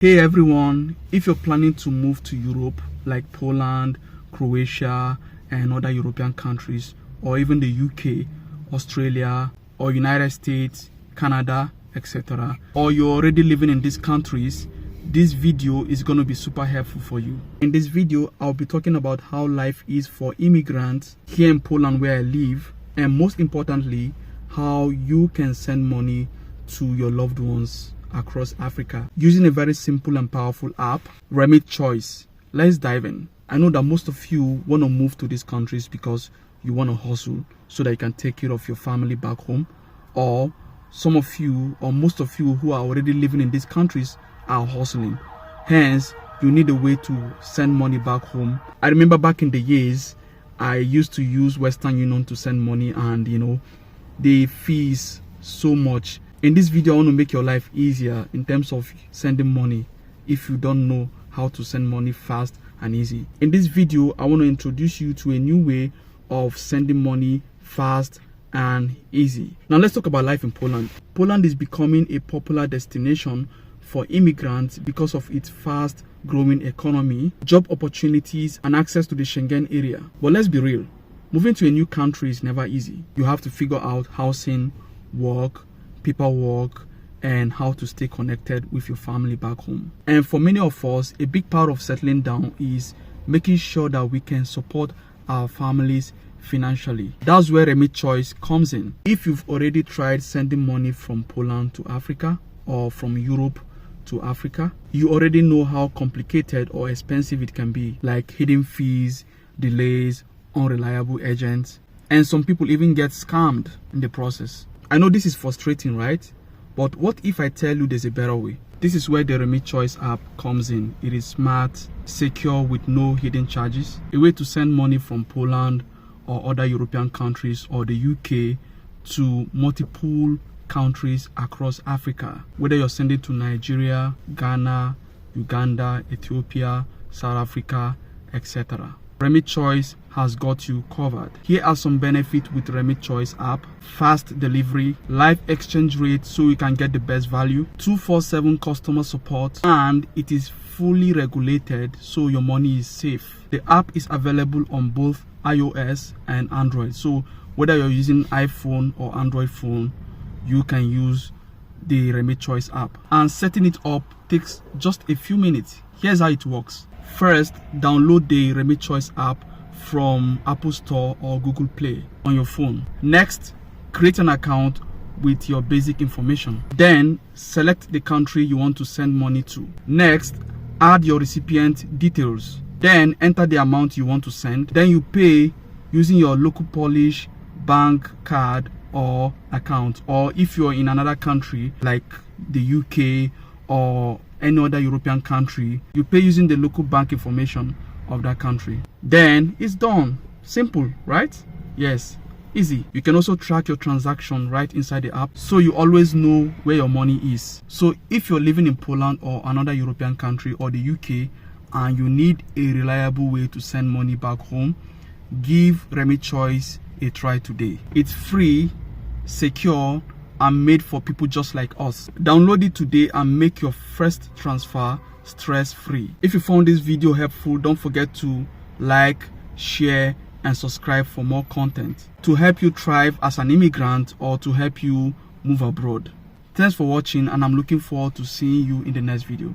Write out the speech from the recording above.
Hey everyone, if you're planning to move to Europe like Poland, Croatia and other European countries, or even the UK, Australia or United States, Canada, etc., or you're already living in these countries, this video is going to be super helpful for you. In this video, I'll be talking about how life is for immigrants here in Poland where I live, and most importantly, how you can send money to your loved ones across Africa using a very simple and powerful app, Remit Choice. Let's dive in. I know that most of you want to move to these countries because you want to hustle so that you can take care of your family back home, or some of you or most of you who are already living in these countries are hustling. Hence, you need a way to send money back home. I remember back in the years, I used to use Western Union to send money, and the fees so much. In this video, I want to make your life easier in terms of sending money if you don't know how to send money fast and easy. In this video, I want to introduce you to a new way of sending money fast and easy. Now let's talk about life in Poland. Poland is becoming a popular destination for immigrants because of its fast growing economy, job opportunities and access to the Schengen area. But let's be real, moving to a new country is never easy. You have to figure out housing, work, paperwork, and how to stay connected with your family back home. And for many of us, a big part of settling down is making sure that we can support our families financially. That's where Remit Choice comes in. If you've already tried sending money from Poland to Africa or from Europe to Africa, you already know how complicated or expensive it can be, like hidden fees, delays, unreliable agents, and some people even get scammed in the process. I know this is frustrating, right? But what if I tell you there's a better way? This is where the Remit Choice app comes in. It is smart, secure with no hidden charges. A way to send money from Poland or other European countries or the UK to multiple countries across Africa. Whether you're sending to Nigeria, Ghana, Uganda, Ethiopia, South Africa, etc. Remit Choice has got you covered. Here are some benefits with Remit Choice app: fast delivery, live exchange rate so you can get the best value, 24/7 customer support, and it is fully regulated so your money is safe. The app is available on both iOS and Android, so whether you're using iPhone or Android phone, you can use the Remit Choice app. And setting it up takes just a few minutes. Here's how it works. First, download the Remit Choice app from Apple Store or Google Play on your phone. Next, create an account with your basic information. Then, select the country you want to send money to. Next, add your recipient details. Then, enter the amount you want to send. Then you pay using your local Polish bank card or account. Or if you're in another country like the UK or any other European country, you pay using the local bank information of that country. Then it's done. Simple, right? Yes, easy. You can also track your transaction right inside the app, so you always know where your money is. So if you're living in Poland or another European country or the UK and you need a reliable way to send money back home, give Remit Choice a try today. It's free, secure, and made for people just like us. Download it today and make your first transfer stress-free. If you found this video helpful, don't forget to like, share, and subscribe for more content to help you thrive as an immigrant or to help you move abroad. Thanks for watching, and I'm looking forward to seeing you in the next video.